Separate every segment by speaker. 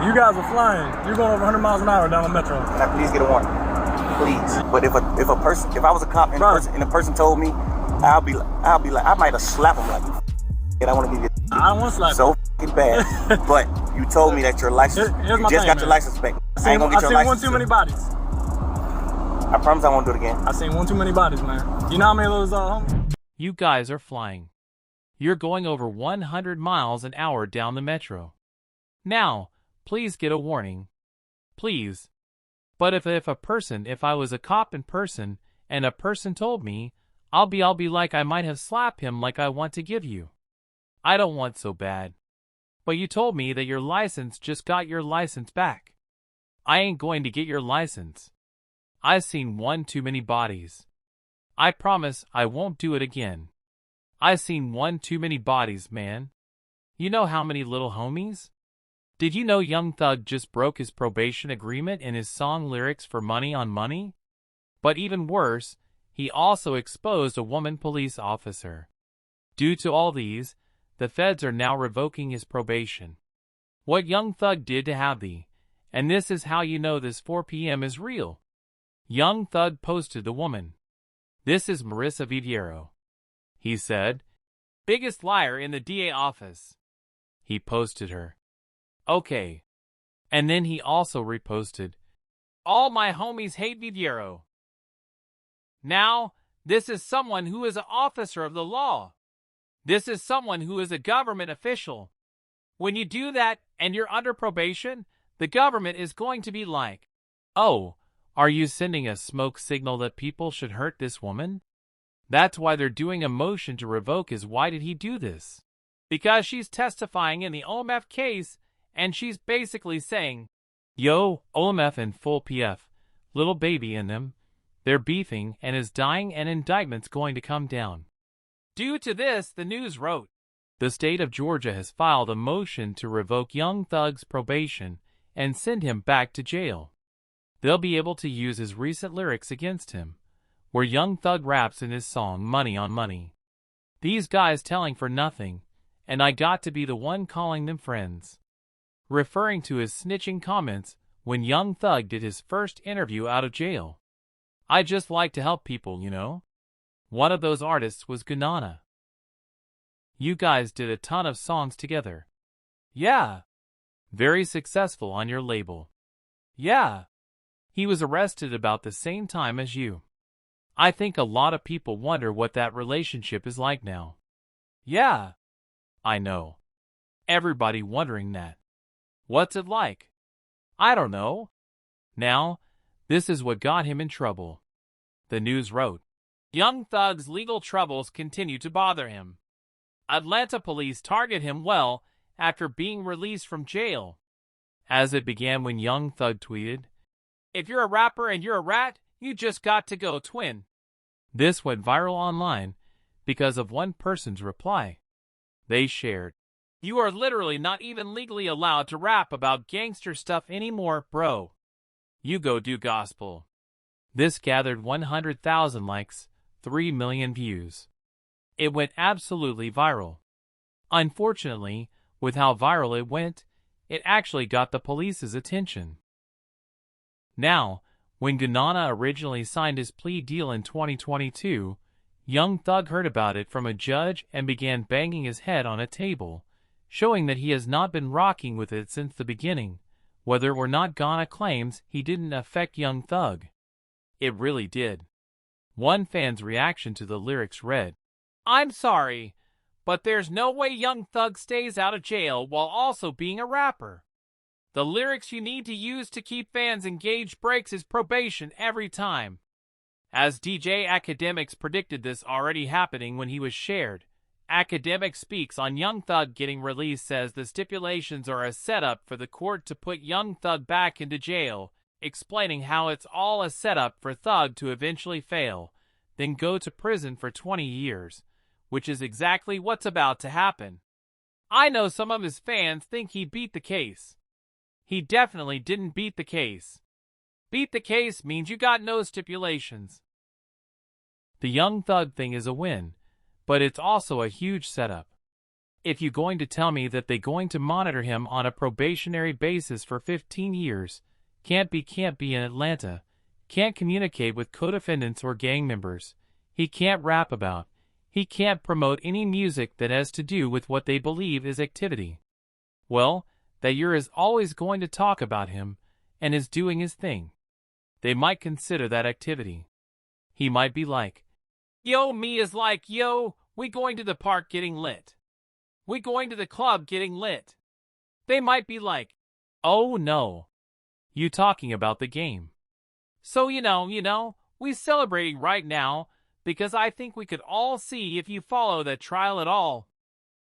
Speaker 1: You guys are flying. You're going over 100 miles an hour down the metro.
Speaker 2: Can I please get a warning? Please. But if I was a cop and the person told me, I'll be like, I might have slapped him like, and I want to give you.
Speaker 1: I don't want to slap you.
Speaker 2: So fucking bad. But you told me that your license,
Speaker 1: Here's my
Speaker 2: you just
Speaker 1: thing,
Speaker 2: got
Speaker 1: man.
Speaker 2: your license back. I ain't gonna
Speaker 1: I
Speaker 2: get your
Speaker 1: seen
Speaker 2: license.
Speaker 1: one too many bodies.
Speaker 2: I promise I won't do it again.
Speaker 1: I seen one too many bodies, man. You know how many of those homies?
Speaker 3: You guys are flying. You're going over 100 miles an hour down the metro. Now, please get a warning. Please. But if I was a cop in person and a person told me, I'll be like I might have slapped him like I want to give you. I don't want so bad. But you told me that your license just got your license back. I ain't going to get your license. I've seen one too many bodies. I promise I won't do it again. I've seen one too many bodies, man. You know how many little homies? Did you know Young Thug just broke his probation agreement in his song lyrics for Money on Money? But even worse, he also exposed a woman police officer. Due to all these, the feds are now revoking his probation. What Young Thug did to Happy, and this is how you know this 4 p.m. is real. Young Thug posted the woman. This is Marissa Viviero. He said, biggest liar in the DA office. He posted her. Okay. And then he also reposted, all my homies hate Viviero. Now, this is someone who is an officer of the law. This is someone who is a government official. When you do that and you're under probation, the government is going to be like, oh, are you sending a smoke signal that people should hurt this woman? That's why they're doing a motion to revoke his. Why did he do this? Because she's testifying in the OMF case, and she's basically saying, yo, OMF and full PF, little baby in them, they're beefing and is dying and indictment's going to come down. Due to this, the news wrote, the state of Georgia has filed a motion to revoke Young Thug's probation and send him back to jail. They'll be able to use his recent lyrics against him, where Young Thug raps in his song Money on Money. These guys telling for nothing, and I got to be the one calling them friends. Referring to his snitching comments when Young Thug did his first interview out of jail. I just like to help people, you know? One of those artists was Gunna. You guys did a ton of songs together. Yeah. Very successful on your label. Yeah. He was arrested about the same time as you. I think a lot of people wonder what that relationship is like now. Yeah. I know. Everybody wondering that. What's it like? I don't know. Now, this is what got him in trouble. The news wrote, Young Thug's legal troubles continue to bother him. Atlanta police target him well after being released from jail. As it began when Young Thug tweeted, if you're a rapper and you're a rat, you just got to go twin. This went viral online because of one person's reply. They shared, you are literally not even legally allowed to rap about gangster stuff anymore, bro. You go do gospel. This gathered 100,000 likes, 3 million views. It went absolutely viral. Unfortunately, with how viral it went, it actually got the police's attention. Now, when Gunna originally signed his plea deal in 2022, Young Thug heard about it from a judge and began banging his head on a table, showing that he has not been rocking with it since the beginning, whether or not Gunna claims he didn't affect Young Thug. It really did. One fan's reaction to the lyrics read, I'm sorry, but there's no way Young Thug stays out of jail while also being a rapper. The lyrics you need to use to keep fans engaged breaks his probation every time. As DJ Academics predicted this already happening when he was shared, Academic speaks on Young Thug getting released, says the stipulations are a setup for the court to put Young Thug back into jail, explaining how it's all a setup for Thug to eventually fail, then go to prison for 20 years, which is exactly what's about to happen. I know some of his fans think he beat the case. He definitely didn't beat the case. Beat the case means you got no stipulations. The Young Thug thing is a win, but it's also a huge setup. if you going to tell me that they going to monitor him on a probationary basis for 15 years, can't be in Atlanta, can't communicate with co-defendants or gang members, he can't rap about, he can't promote any music that has to do with what they believe is activity. Well, that you're is always going to talk about him, and is doing his thing. They might consider that activity. He might be like, yo, me is like, yo, we going to the park getting lit. We going to the club getting lit. They might be like, oh no. You talking about the game. So you know, we celebrating right now, because I think we could all see if you follow that trial at all.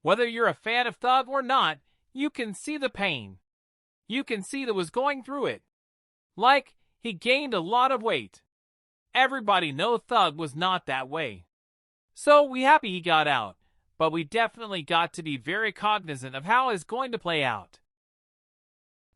Speaker 3: Whether you're a fan of Thug or not, you can see the pain. You can see that was going through it. Like, he gained a lot of weight. Everybody know Thug was not that way. So we happy he got out, but we definitely got to be very cognizant of how it's going to play out.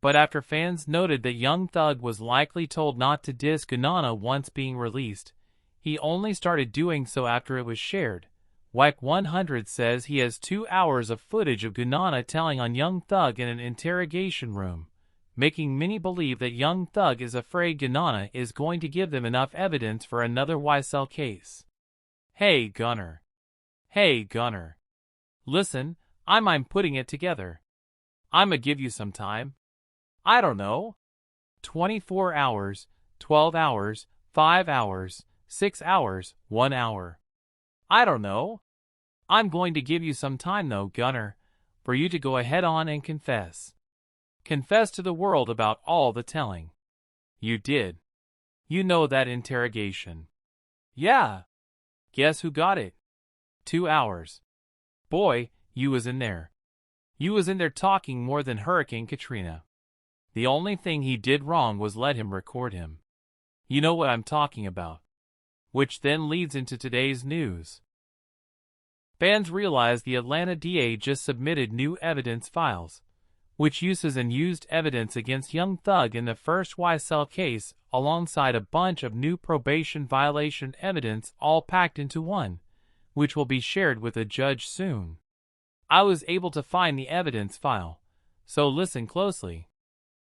Speaker 3: But after fans noted that Young Thug was likely told not to diss Gunna once being released, he only started doing so after it was shared. Wack 100 says he has 2 hours of footage of Gunna telling on Young Thug in an interrogation room, making many believe that Young Thug is afraid Gunna is going to give them enough evidence for another YSL case. Hey Gunner. Hey Gunner. Listen, I'm putting it together. I'ma give you some time. I don't know. 24 hours, 12 hours, 5 hours, 6 hours, 1 hour. I don't know. I'm going to give you some time though, Gunner, for you to go ahead on and confess. Confess to the world about all the telling. You did. You know that interrogation. Yeah. Guess who got it? 2 hours. Boy, you was in there. You was in there talking more than Hurricane Katrina. The only thing he did wrong was let him record him. You know what I'm talking about. Which then leads into today's news. Fans realize the Atlanta DA just submitted new evidence files, which uses and used evidence against Young Thug in the first YSL case alongside a bunch of new probation violation evidence all packed into one, which will be shared with a judge soon. I was able to find the evidence file, so listen closely.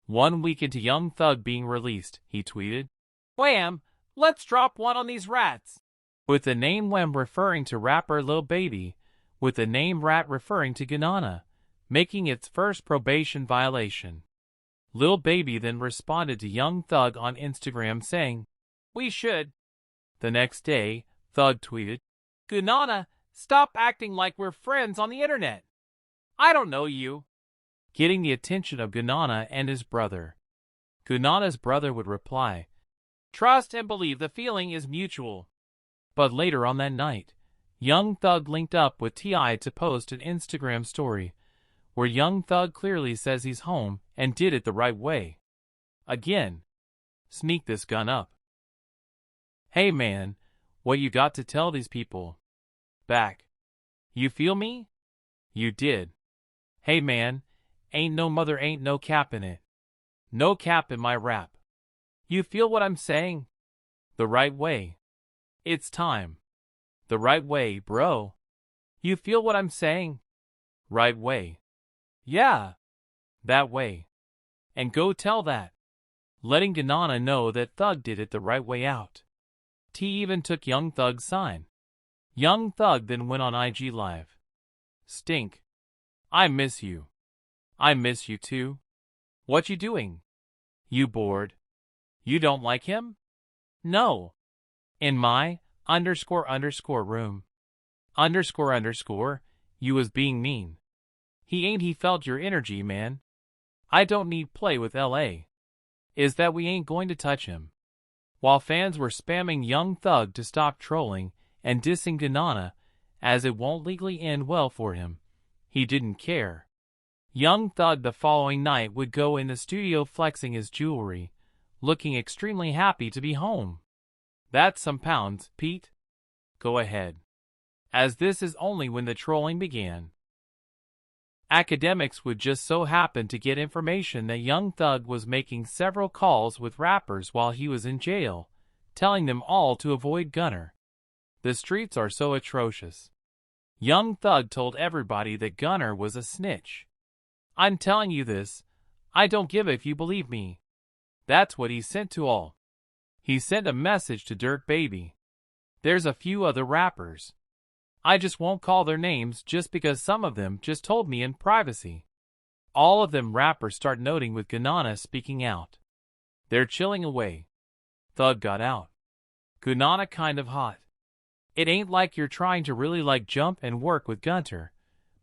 Speaker 3: 1 week into Young Thug being released, he tweeted, "Wham! Let's drop one on these rats." With the name Wham referring to rapper Lil Baby, with the name Rat referring to Gunna, making its first probation violation. Lil Baby then responded to Young Thug on Instagram saying, "We should." The next day, Thug tweeted, "Gunna, stop acting like we're friends on the internet. I don't know you." Getting the attention of Gunna and his brother. Gunna's brother would reply, "Trust and believe the feeling is mutual." But later on that night, Young Thug linked up with T.I. to post an Instagram story, where Young Thug clearly says he's home and did it the right way. Again, sneak this gun up. Hey man, what you got to tell these people? Back. You feel me? You did. Hey man, ain't no mother ain't no cap in it. No cap in my rap. You feel what I'm saying? The right way. It's time. The right way, bro. You feel what I'm saying? Right way. Yeah. That way. And go tell that. Letting Gunna know that Thug did it the right way out. T even took Young Thug's sign. Young Thug then went on IG Live. Stink. I miss you. I miss you too. What you doing? You bored? You don't like him? No. In my __room. __, you was being mean. He felt your energy, man. I don't need play with LA. Is that we ain't going to touch him. While fans were spamming Young Thug to stop trolling and dissing Gunna, as it won't legally end well for him, he didn't care. Young Thug the following night would go in the studio flexing his jewelry, looking extremely happy to be home. That's some pounds, Pete. Go ahead. As this is only when the trolling began. Academics would just so happen to get information that Young Thug was making several calls with rappers while he was in jail, telling them all to avoid Gunna. The streets are so atrocious. Young Thug told everybody that Gunna was a snitch. I'm telling you this, I don't give if you believe me. That's what he sent to all. He sent a message to Dirt Baby. There's a few other rappers. I just won't call their names just because some of them just told me in privacy. All of them rappers start noting with Gunna speaking out. They're chilling away. Thug got out. Gunna kind of hot. It ain't like you're trying to really like jump and work with Gunter,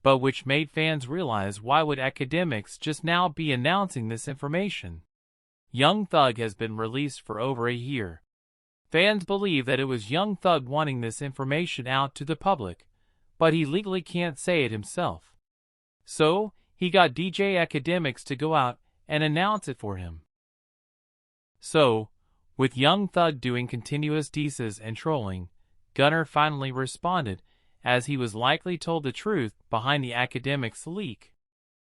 Speaker 3: but which made fans realize why would academics just now be announcing this information. Young Thug has been released for over a year. Fans believe that it was Young Thug wanting this information out to the public, but he legally can't say it himself. So, he got DJ Academics to go out and announce it for him. So, with Young Thug doing continuous disses and trolling, Gunna finally responded, as he was likely told the truth behind the Academics leak.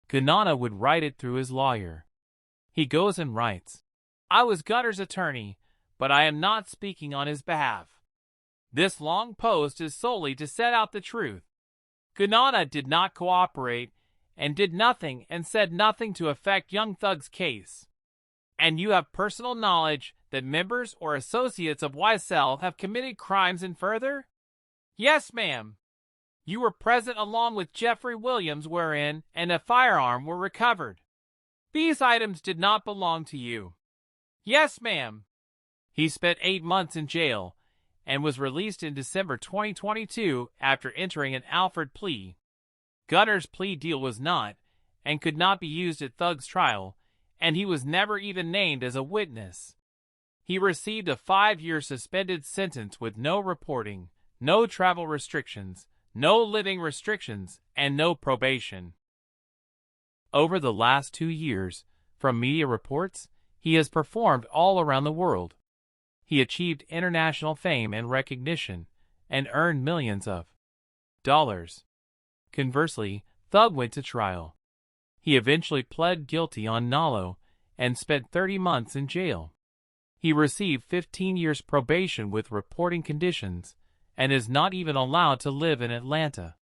Speaker 3: Gunna would write it through his lawyer. He goes and writes, I was Gunna's attorney, but I am not speaking on his behalf. This long post is solely to set out the truth. Gunna did not cooperate and did nothing and said nothing to affect Young Thug's case. And you have personal knowledge that members or associates of YSL have committed crimes and further? Yes, ma'am. You were present along with Jeffrey Williams wherein and a firearm were recovered. These items did not belong to you. Yes, ma'am. He spent 8 months in jail and was released in December 2022 after entering an Alford plea. Gunna's plea deal was not and could not be used at Thug's trial, and he was never even named as a witness. He received a 5-year suspended sentence with no reporting, no travel restrictions, no living restrictions, and no probation. Over the last 2 years, from media reports, he has performed all around the world. He achieved international fame and recognition, and earned millions of dollars. Conversely, Thug went to trial. He eventually pled guilty on Nalo and spent 30 months in jail. He received 15 years probation with reporting conditions and is not even allowed to live in Atlanta.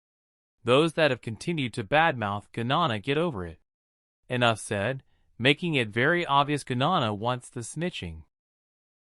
Speaker 3: Those that have continued to badmouth Gunna get over it. Enough said, making it very obvious Gunna wants the snitching.